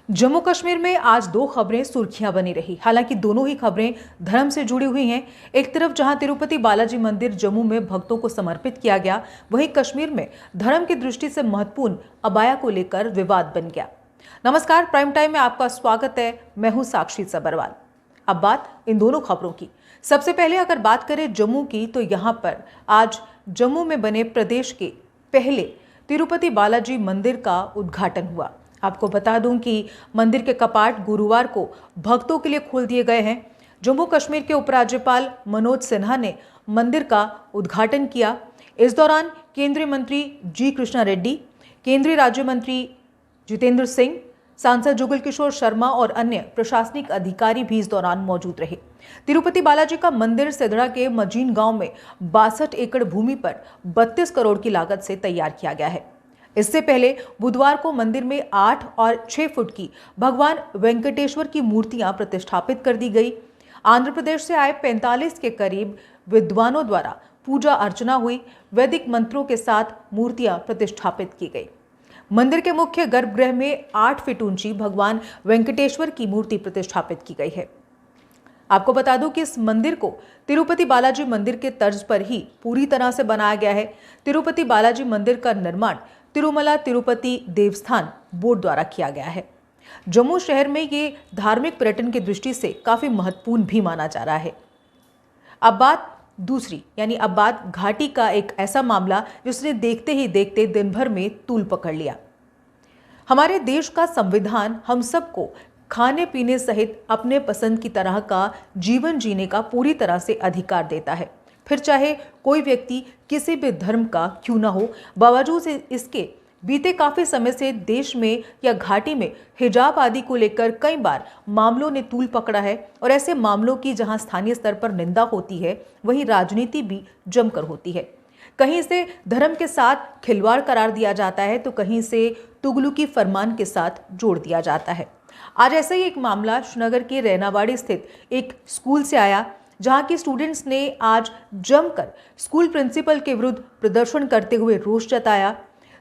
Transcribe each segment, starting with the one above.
जम्मू कश्मीर में आज दो खबरें सुर्खियां बनी रही। हालांकि दोनों ही खबरें धर्म से जुड़ी हुई हैं। एक तरफ जहां तिरुपति बालाजी मंदिर जम्मू में भक्तों को समर्पित किया गया, वहीं कश्मीर में धर्म की दृष्टि से महत्वपूर्ण अबाया को लेकर विवाद बन गया। नमस्कार, प्राइम टाइम में आपका स्वागत है। मैं हूं साक्षी सबरवाल। अब बात इन दोनों खबरों की। सबसे पहले अगर बात करें जम्मू की, तो यहां पर आज जम्मू में बने प्रदेश के पहले तिरुपति बालाजी मंदिर का उद्घाटन हुआ। आपको बता दूं कि मंदिर के कपाट गुरुवार को भक्तों के लिए खोल दिए गए हैं। जम्मू कश्मीर के उपराज्यपाल मनोज सिन्हा ने मंदिर का उद्घाटन किया। इस दौरान केंद्रीय मंत्री जी कृष्णा रेड्डी, केंद्रीय राज्य मंत्री जितेंद्र सिंह, सांसद जुगल किशोर शर्मा और अन्य प्रशासनिक अधिकारी भी इस दौरान मौजूद रहे। तिरुपति बालाजी का मंदिर सिदड़ा के मजीन गांव में 62 एकड़ भूमि पर 32 करोड़ की लागत से तैयार किया गया है। इससे पहले बुधवार को मंदिर में 8 और 6 फुट की भगवान वेंकटेश्वर की मूर्तियां प्रतिष्ठापित कर दी गई। आंध्र प्रदेश से आए 45 के करीब विद्वानों द्वारा पूजा अर्चना हुई। वैदिक मंत्रों के साथ मूर्तियां प्रतिष्ठापित की गई। मंदिर के मुख्य गर्भगृह में 8 फीट ऊंची भगवान वेंकटेश्वर की मूर्ति प्रतिष्ठापित की गई है। आपको बता दूं कि इस मंदिर को तिरुपति बालाजी मंदिर के तर्ज पर ही पूरी तरह से बनाया गया है। तिरुपति बालाजी मंदिर का निर्माण तिरुमला तिरुपति देवस्थान बोर्ड द्वारा किया गया है। जम्मू शहर में ये धार्मिक पर्यटन की दृष्टि से काफी महत्वपूर्ण भी माना जा रहा है। अब बात दूसरी, यानी अब बात घाटी का एक ऐसा मामला जिसने देखते ही देखते दिन भर में तूल पकड़ लिया। हमारे देश का संविधान हम सबको खाने पीने सहित अपने पसंद की तरह का जीवन जीने का पूरी तरह से अधिकार देता है, फिर चाहे कोई व्यक्ति किसी भी धर्म का क्यों ना हो। बावजूद इसके बीते काफी समय से देश में या घाटी में हिजाब आदि को लेकर कई बार मामलों ने तूल पकड़ा है। और ऐसे मामलों की जहां स्थानीय स्तर पर निंदा होती है, वहीं राजनीति भी जमकर होती है। कहीं से धर्म के साथ खिलवाड़ करार दिया जाता है, तो कहीं से तुगलकी फरमान के साथ जोड़ दिया जाता है। आज ऐसा ही एक मामला श्रीनगर के रैनावाड़ी स्थित एक स्कूल से आया, जहां की स्टूडेंट्स ने आज जमकर स्कूल प्रिंसिपल के विरुद्ध प्रदर्शन करते हुए रोष जताया।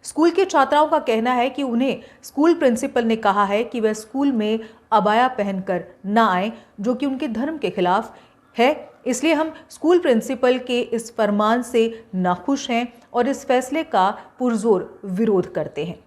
स्कूल के छात्राओं का कहना है कि उन्हें स्कूल प्रिंसिपल ने कहा है कि वह स्कूल में अबाया पहनकर ना आए, जो कि उनके धर्म के खिलाफ है। इसलिए हम स्कूल प्रिंसिपल के इस फरमान से नाखुश हैं और इस फैसले का पुरजोर विरोध करते हैं।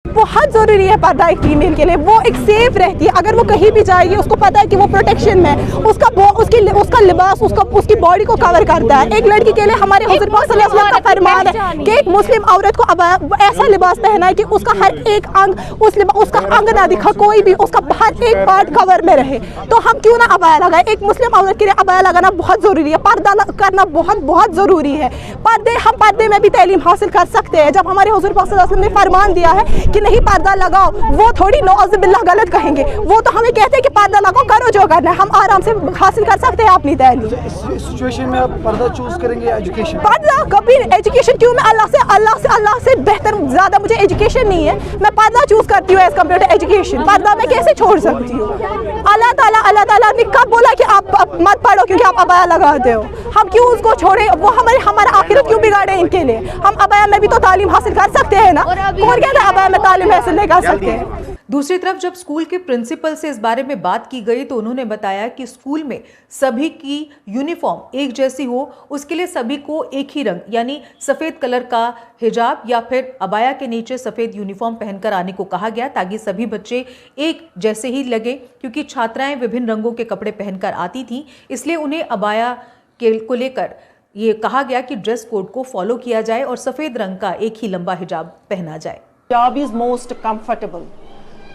बहुत जरूरी है पर्दा एक फीमेल के लिए। वो एक सेफ रहती है, अगर वो कहीं भी जाएगी उसको पता है कि वो प्रोटेक्शन में है। उसका लिबास उसकी बॉडी को कवर करता है। एक लड़की के लिए हमारे हुज़ूर पाक सल्लल्लाहु अलैहि वसल्लम का फरमान है कि एक मुस्लिम औरत को अब ऐसा लिबास पहना है कि उसका हर एक अंग उसका अंग ना दिखा, कोई भी उसका हर एक पार्ट कवर में रहे। तो हम क्यों ना अबाया लगाए। एक मुस्लिम औरत के लिए अबाया लगाना बहुत जरूरी है, पर्दा करना बहुत बहुत जरूरी है। हम पर्दे में भी तालीम हासिल कर सकते हैं। जब हमारे हुज़ूर पाक सल्लल्लाहु अलैहि वसल्लम ने फरमान दिया है कि नहीं पर्दा लगाओ, वो थोड़ी नौज़ुबिल्लाह गलत कहेंगे। वो तो हमें कहते हैं कि पर्दा लगाओ, करो जो करना है। हम आराम से हासिल कर सकते हैं अपनी तालीम। इस सिचुएशन में आप पर्दा चूज करेंगे या एजुकेशन? पर्दा कभी एजुकेशन क्यों? मैं अल्लाह से बेहतर ज्यादा मुझे एजुकेशन नहीं है। मैं पर्दा चूज करती हूँ एज कम्पेयर टू एजुकेशन। पर्दा मैं कैसे छोड़ सकती हूँ? अल्लाह ताला ने कब बोला कि आप मत पढ़ो क्योंकि आप अबाया लगाते हो? हम क्यों उसको छोड़े? वो हमारा आखिरत क्यों बिगाड़े इनके लिए? हम अबाया में भी तो तालीम हासिल कर सकते हैं ना। कौन कहता है अबाया में तालीम हासिल नहीं कर सकते हैं? दूसरी तरफ जब स्कूल के प्रिंसिपल से इस बारे में बात की गई, तो उन्होंने बताया कि स्कूल में सभी की यूनिफॉर्म एक जैसी हो, उसके लिए सभी को एक ही रंग यानी सफेद कलर का हिजाब या फिर अबाया के नीचे सफेद यूनिफॉर्म पहनकर आने को कहा गया, ताकि सभी बच्चे एक जैसे ही लगे। क्योंकि छात्राएं विभिन्न रंगों के कपड़े पहनकर आती थी, इसलिए उन्हें अबाया को लेकर ये कहा गया कि ड्रेस कोड को फॉलो किया जाए और सफेद रंग का एक ही लंबा हिजाब पहना जाए। हिजाब is most comfortable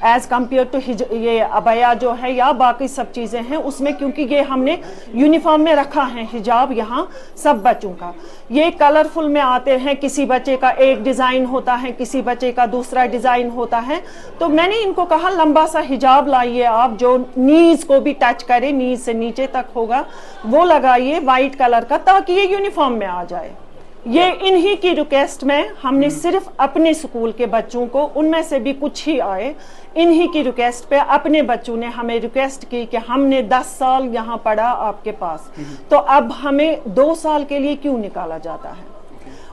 as compare to ये अबाया जो है या बाकी सब चीज़ें हैं उसमें, क्योंकि ये हमने यूनिफॉर्म में रखा है हिजाब यहाँ सब बच्चों का। ये कलरफुल में आते हैं, किसी बच्चे का एक डिज़ाइन होता है, किसी बच्चे का दूसरा डिज़ाइन होता है। तो मैंने इनको कहा लंबा सा हिजाब लाइए आप, जो नीज को भी टच करे, नीज से नीचे तक होगा, वो लगाइए वाइट कलर का, ताकि ये यूनिफॉर्म में आ जाए। ये इन्हीं की रिक्वेस्ट में हमने सिर्फ अपने स्कूल के बच्चों को, उनमें से भी कुछ ही आए, इन्हीं की रिक्वेस्ट पे अपने बच्चों ने हमें रिक्वेस्ट की कि हमने 10 साल यहाँ पढ़ा आपके पास, तो अब हमें 2 साल के लिए क्यों निकाला जाता है?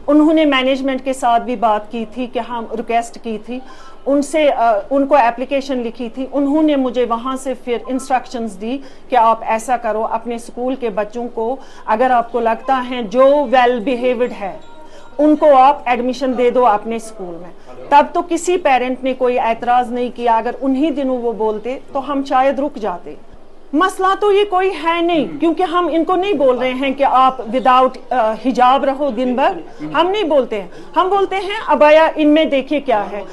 उन्होंने मैनेजमेंट के साथ भी बात की थी कि हम रिक्वेस्ट की थी उनसे, उनको एप्लीकेशन लिखी थी। उन्होंने मुझे वहाँ से फिर इंस्ट्रक्शंस दी कि आप ऐसा करो, अपने स्कूल के बच्चों को अगर आपको लगता है जो वेल बिहेव्ड है उनको आप एडमिशन दे दो अपने स्कूल में। तब तो किसी पेरेंट ने कोई एतराज़ नहीं किया। अगर उन्हीं दिनों वो बोलते तो हम शायद रुक जाते। मसला तो ये कोई है नहीं, क्योंकि हम इनको नहीं बोल रहे हैं कि आप विदाउट हिजाब रहो दिन भर। हम नहीं बोलते हैं, हम बोलते हैं अबाया इनमें देखिए क्या है,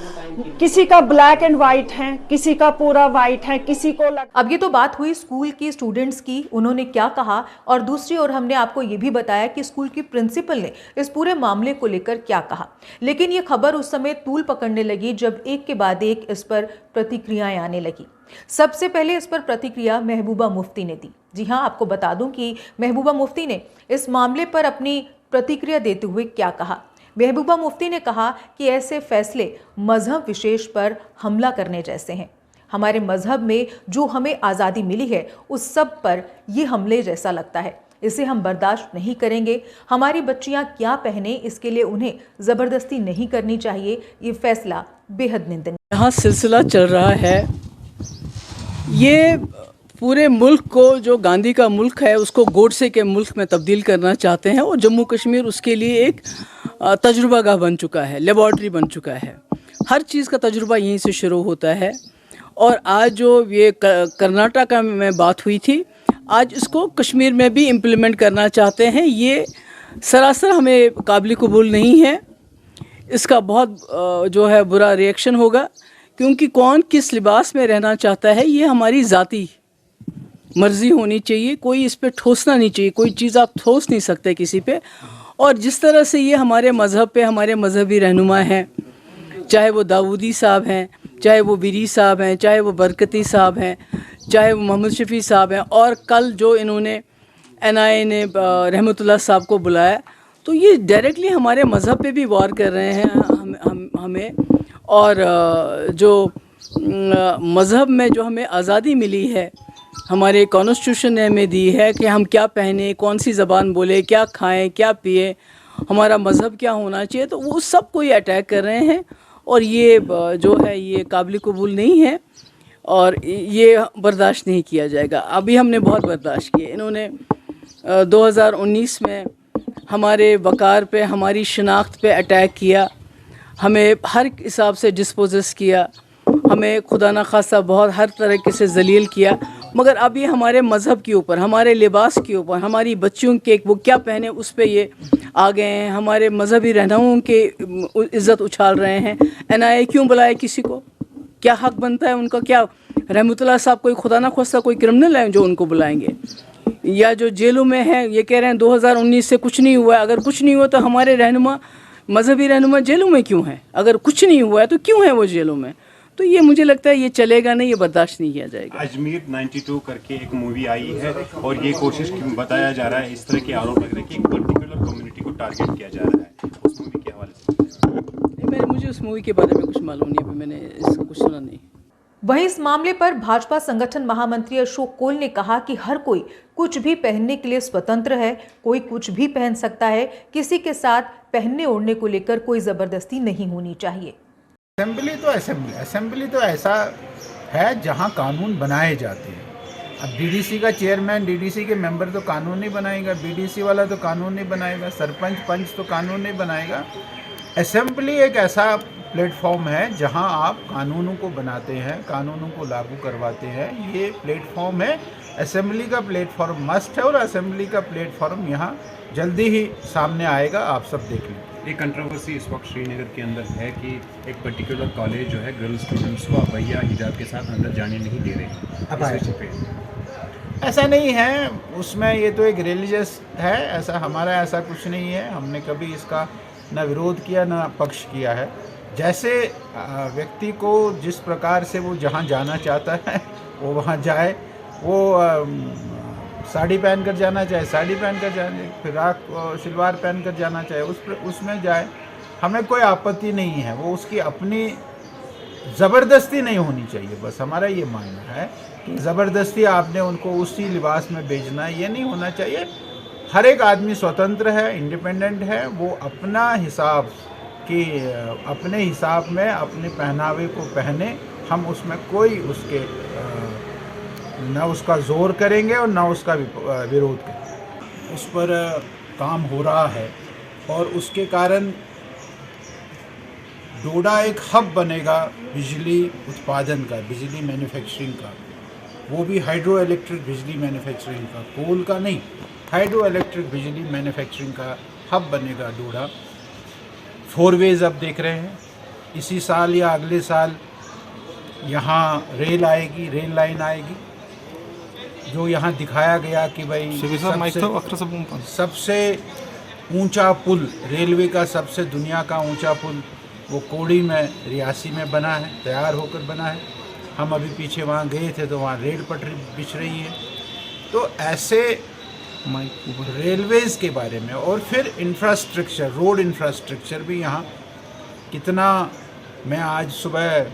किसी का ब्लैक एंड व्हाइट है, किसी का पूरा व्हाइट है, किसी को अब ये तो बात हुई स्कूल की स्टूडेंट्स की, उन्होंने क्या कहा, और दूसरी ओर हमने आपको ये भी बताया कि स्कूल की प्रिंसिपल ने इस पूरे मामले को लेकर क्या कहा। लेकिन ये खबर उस समय तूल पकड़ने लगी जब एक के बाद एक इस पर प्रतिक्रियाएं आने लगी। सबसे पहले इस पर प्रतिक्रिया महबूबा मुफ्ती ने दी। जी हां, आपको बता दूं कि महबूबा मुफ्ती ने इस मामले पर अपनी प्रतिक्रिया देते हुए क्या कहा। महबूबा मुफ्ती ने कहा कि ऐसे फैसले मजहब विशेष पर हमला करने जैसे हैं। हमारे मजहब में जो हमें आज़ादी मिली है उस सब पर ये हमले जैसा लगता है। इसे हम बर्दाश्त नहीं करेंगे। हमारी बच्चियां क्या पहने इसके लिए उन्हें ज़बरदस्ती नहीं करनी चाहिए। ये फैसला बेहद निंदनीय। यहाँ सिलसिला चल रहा है, ये पूरे मुल्क को, जो गांधी का मुल्क है उसको गोडसे के मुल्क में तब्दील करना चाहते हैं, और जम्मू कश्मीर उसके लिए एक तजुर्बागाह बन चुका है, लेबॉर्ट्री बन चुका है। हर चीज़ का तजुर्बा यहीं से शुरू होता है। और आज जो ये कर्नाटक में बात हुई थी, आज इसको कश्मीर में भी इम्प्लीमेंट करना चाहते हैं। ये सरासर हमें काबिल कबूल नहीं है। इसका बहुत जो है बुरा रिएक्शन होगा, क्योंकि कौन किस लिबास में रहना चाहता है ये हमारी ज़ाती मर्ज़ी होनी चाहिए। कोई इस पे ठोसना नहीं चाहिए, कोई चीज़ आप ठोस नहीं सकते किसी पे। और जिस तरह से ये हमारे मज़हब पे हमारे मजहबी रहनुमा हैं, चाहे वो दाऊदी साहब हैं, चाहे वो वीरी साहब हैं, चाहे वो बरकती साहब हैं, चाहे वो मोहम्मद शफ़ी साहब हैं, और कल जो इन्होंने NIA ने रहमतुल्लाह साहब को बुलाया, तो ये डायरेक्टली हमारे मज़हब पे भी वार कर रहे हैं हमें। और जो मज़हब में जो हमें आज़ादी मिली है, हमारे कॉन्स्टिट्यूशन ने हमें दी है कि हम क्या पहने, कौन सी ज़बान बोले, क्या खाएं, क्या पिए, हमारा मज़हब क्या होना चाहिए, तो वो सब को ये अटैक कर रहे हैं। और ये जो है ये काबिल कबूल नहीं है और ये बर्दाश्त नहीं किया जाएगा। अभी हमने बहुत बर्दाश्त किए। इन्होंने 2019 में हमारे वक़ार पे, हमारी शनाख्त पे अटैक किया, हमें हर हिसाब से डिस्पोजेस किया, हमें खुदा न खासा बहुत हर तरीके से जलील किया। मगर अब ये हमारे मज़हब के ऊपर, हमारे लिबास के ऊपर, हमारी बच्चियों के वो क्या पहने उस पे ये आ गए हैं। हमारे मजहबी रहनुमाओं के इज़्ज़त उछाल रहे हैं। NIA क्यों बुलाए किसी को? क्या हक़ बनता है उनका? क्या रहमतुल्लाह साहब कोई खुदा न खासा कोई क्रिमिनल है जो उनको बुलाएंगे? या जो जेलों में हैं ये कह रहे हैं 2019 से कुछ नहीं हुआ है। अगर कुछ नहीं हुआ तो हमारे रहनुमा, मजहबी रहनुमा जेलों में क्यों हैं? अगर कुछ नहीं हुआ है तो क्यों है वो जेलों में? तो ये मुझे लगता है ये चलेगा नहीं, ये बर्दाश्त नहीं किया जाएगा। अजमेर 92 करके एक मूवी आई है और ये कोशिश बताया जा रहा है, इस तरह के आरोप लग रहे हैं कि एक पर्टिकुलर कम्युनिटी को टारगेट किया जा रहा है। उस मूवी के हवाले से मुझे उस मूवी के बारे में कुछ मालूम नहीं है, मैंने इसका कुछ सुना नहीं। वहीं इस मामले पर भाजपा संगठन महामंत्री अशोक कोल ने कहा कि हर कोई कुछ भी पहनने के लिए स्वतंत्र है, कोई कुछ भी पहन सकता है, किसी के साथ पहनने ओढ़ने को लेकर कोई जबरदस्ती नहीं होनी चाहिए। असेंबली तो ऐसा है जहां कानून बनाए जाते हैं। अब DDC का चेयरमैन, DDC के मेंबर तो कानून नहीं बनाएगा, BDC वाला तो कानून नहीं बनाएगा, सरपंच पंच तो कानून नहीं बनाएगा। असेंबली एक ऐसा प्लेटफॉर्म है जहां आप कानूनों को बनाते हैं, कानूनों को लागू करवाते हैं। ये प्लेटफॉर्म है, असेंबली का प्लेटफॉर्म मस्ट है, और असेंबली का प्लेटफॉर्म यहाँ जल्दी ही सामने आएगा, आप सब देख लें। एक कंट्रोवर्सी इस वक्त श्रीनगर के अंदर है कि एक पर्टिकुलर कॉलेज जो है गर्ल्स स्टूडेंट्स को अबैया हिजाब के साथ अंदर जाने नहीं दे रहे। ऐसा नहीं है, उसमें ये तो एक रिलीजियस है, ऐसा हमारा ऐसा कुछ नहीं है। हमने कभी इसका न विरोध किया न पक्ष किया है। जैसे व्यक्ति को जिस प्रकार से वो जहाँ जाना चाहता है वो वहाँ जाए, वो साड़ी पहन कर जाना चाहे साड़ी पहन कर जाए, फिराक शलवार पहन कर जाना चाहे उसमें जाए, हमें कोई आपत्ति नहीं है। वो उसकी अपनी ज़बरदस्ती नहीं होनी चाहिए, बस हमारा ये मानना है कि ज़बरदस्ती आपने उनको उसी लिबास में भेजना ये नहीं होना चाहिए। हर एक आदमी स्वतंत्र है, इंडिपेंडेंट है, वो अपना हिसाब कि अपने हिसाब में अपने पहनावे को पहने, हम उसमें कोई उसके न उसका जोर करेंगे और न उसका विरोध करेंगे। उस पर काम हो रहा है और उसके कारण डोडा एक हब बनेगा बिजली उत्पादन का, बिजली मैन्युफैक्चरिंग का, वो भी हाइड्रो इलेक्ट्रिक बिजली मैन्युफैक्चरिंग का, कोल का नहीं, हाइड्रो इलेक्ट्रिक बिजली मैन्युफैक्चरिंग का हब बनेगा डोडा। 4 वेज अब देख रहे हैं, इसी साल या अगले साल यहाँ रेल आएगी, रेल लाइन आएगी, जो यहाँ दिखाया गया कि भाई सबसे ऊंचा पुल, रेलवे का सबसे दुनिया का ऊंचा पुल वो कोड़ी में रियासी में बना है, तैयार होकर बना है। हम अभी पीछे वहाँ गए थे तो वहाँ रेल पटरी बिछ रही है। तो ऐसे रेलवेज़ के बारे में और फिर इंफ्रास्ट्रक्चर, रोड इंफ्रास्ट्रक्चर भी यहाँ कितना। मैं आज सुबह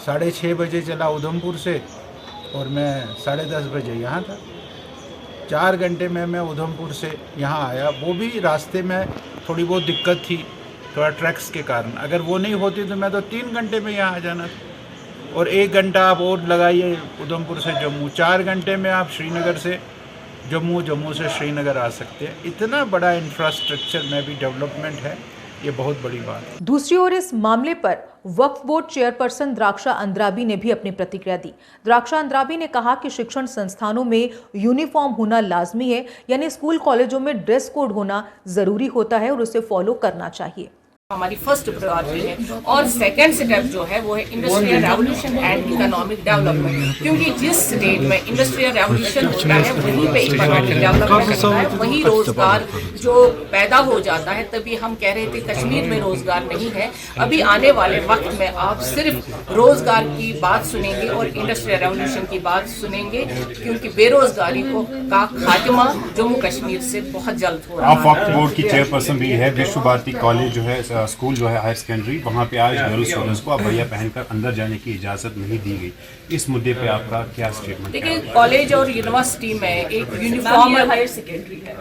6:30 बजे चला उधमपुर से और मैं 10:30 बजे यहाँ था। 4 घंटे में मैं उधमपुर से यहाँ आया। वो भी रास्ते में थोड़ी बहुत दिक्कत थी, थोड़ा ट्रैक्स के कारण। अगर वो नहीं होती तो मैं तो 3 घंटे में यहाँ आ जाना था। और 1 घंटा आप और लगाइए उधमपुर से जम्मू, 4 घंटे में आप श्रीनगर से जम्मू, जम्मू से श्रीनगर आ सकते हैं। इतना बड़ा इंफ्रास्ट्रक्चर में भी डेवलपमेंट है, ये बहुत बड़ी बात है। दूसरी ओर इस मामले पर वक्फ बोर्ड चेयरपर्सन द्राक्षा अंद्राबी ने भी अपनी प्रतिक्रिया दी। द्राक्षा अंद्राबी ने कहा कि शिक्षण संस्थानों में यूनिफॉर्म होना लाजमी है, यानी स्कूल कॉलेजों में ड्रेस कोड होना जरूरी होता है और उसे फॉलो करना चाहिए। हमारी फर्स्ट प्रायोरिटी है। और सेकंड स्टेप जो है वो है industrial revolution and economic development, क्योंकि जिस स्टेट में इंडस्ट्रियल रेवोल्यूशन होता है वहीं पे इकोनॉमिक डेवलपमेंट होता है, वहीं रोजगार जो पैदा हो जाता है। तभी हम कह रहे थे कश्मीर में रोजगार नहीं है। अभी आने वाले वक्त में आप सिर्फ रोजगार की बात सुनेंगे और इंडस्ट्रियल रेवोल्यूशन की बात सुनेंगे, क्योंकि बेरोजगारी का खात्मा जम्मू कश्मीर से बहुत जल्द हो रहा है। आप वक्फ बोर्ड की चेयरपर्सन भी है। विश्व भारती कॉलेज जो है, स्कूल जो है हायर सेकेंडरी, वहाँ पे आज गर्ल्स स्टूडेंट्स को अबैया पहनकर अंदर जाने की इजाज़त नहीं दी गई। इस मुद्दे पे आपका क्या स्टेटमेंट? देखिए, कॉलेज और यूनिवर्सिटी में एक यूनिफॉर्म हायर सेकेंडरी है,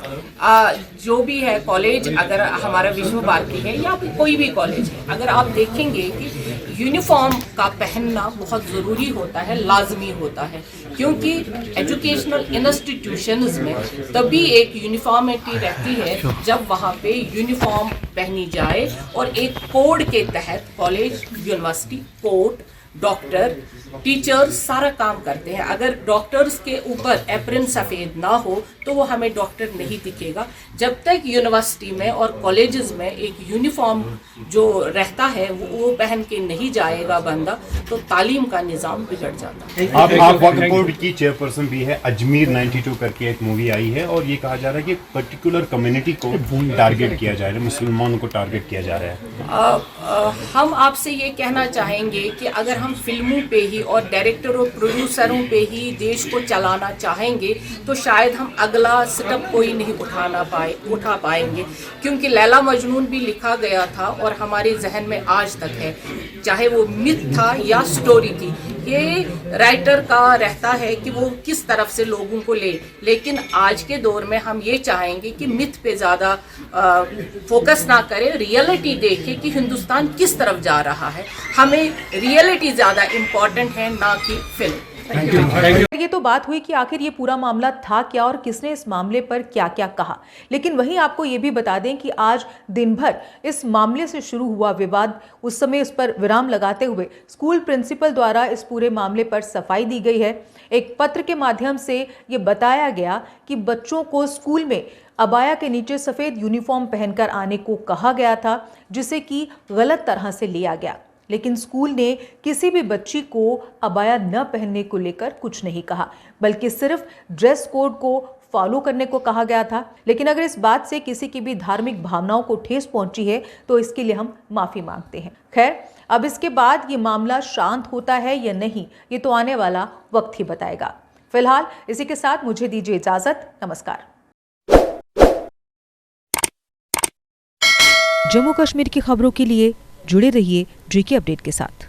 जो भी है कॉलेज, अगर हमारा विश्व भारती है या कोई भी कॉलेज है, अगर आप देखेंगे कि यूनिफॉर्म का पहनना बहुत ज़रूरी होता है, लाजमी होता है, क्योंकि एजुकेशनल इंस्टीट्यूशंस में तभी एक यूनिफॉर्मिटी रहती है जब वहाँ पे यूनिफॉर्म पहनी जाए और एक कोड के तहत college, university, court, doctor, teachers सारा काम करते हैं। अगर डॉक्टर्स के ऊपर एप्रन सफ़ेद ना हो तो वो हमें डॉक्टर नहीं दिखेगा। जब तक यूनिवर्सिटी में और कॉलेजेस में एक यूनिफॉर्म जो रहता है वो पहन के नहीं जाएगा बंदा, तो तालीम का निज़ाम बिगड़ जाता है। आप वक्फ बोर्ड की चेयरपर्सन भी है। अजमेर 92 करके एक मूवी आई है और ये कहा जा रहा है कि पर्टिकुलर कम्युनिटी को टारगेट किया जा रहा है, मुसलमानों को टारगेट किया जा रहा है। हम आपसे ये कहना चाहेंगे कि अगर हम फिल्मों पे ही और डायरेक्टर और प्रोड्यूसरों पे ही देश को चलाना चाहेंगे तो शायद हम अगला स्टेप कोई नहीं उठा पाएंगे, क्योंकि लैला मजनून भी लिखा गया था और हमारे जहन में आज तक है, चाहे वो मिथ था या स्टोरी थी। ये राइटर का रहता है कि वो किस तरफ से लोगों को ले, लेकिन आज के दौर में हम ये चाहेंगे कि मिथ पे ज़्यादा फोकस ना करें, रियलिटी देखें कि हिंदुस्तान किस तरफ जा रहा है। हमें रियलिटी ज़्यादा इम्पॉर्टेंट है, ना कि फिल्म। ये तो बात हुई कि आखिर ये पूरा मामला था क्या और किसने इस मामले पर क्या क्या कहा, लेकिन वहीं आपको ये भी बता दें कि आज दिन भर इस मामले से शुरू हुआ विवाद, उस समय इस पर विराम लगाते हुए स्कूल प्रिंसिपल द्वारा इस पूरे मामले पर सफाई दी गई है। एक पत्र के माध्यम से ये बताया गया कि बच्चों को स्कूल में अबाया के नीचे सफ़ेद यूनिफॉर्म पहनकर आने को कहा गया था, जिसे कि गलत तरह से लिया गया, लेकिन स्कूल ने किसी भी बच्ची को अबाया न पहनने को लेकर कुछ नहीं कहा, बल्कि सिर्फ ड्रेस कोड को फॉलो करने को कहा गया था। लेकिन अगर इस बात से किसी की भी धार्मिक भावनाओं को ठेस पहुंची है तो इसके लिए हम माफ़ी मांगते हैं। खैर, अब इसके बाद ये मामला शांत होता है या नहीं, ये तो आने वाला वक्त ही बताएगा। फिलहाल इसी के साथ मुझे दीजिए इजाज़त। नमस्कार। जम्मू कश्मीर की खबरों के लिए जुड़े रहिए JK अपडेट के साथ।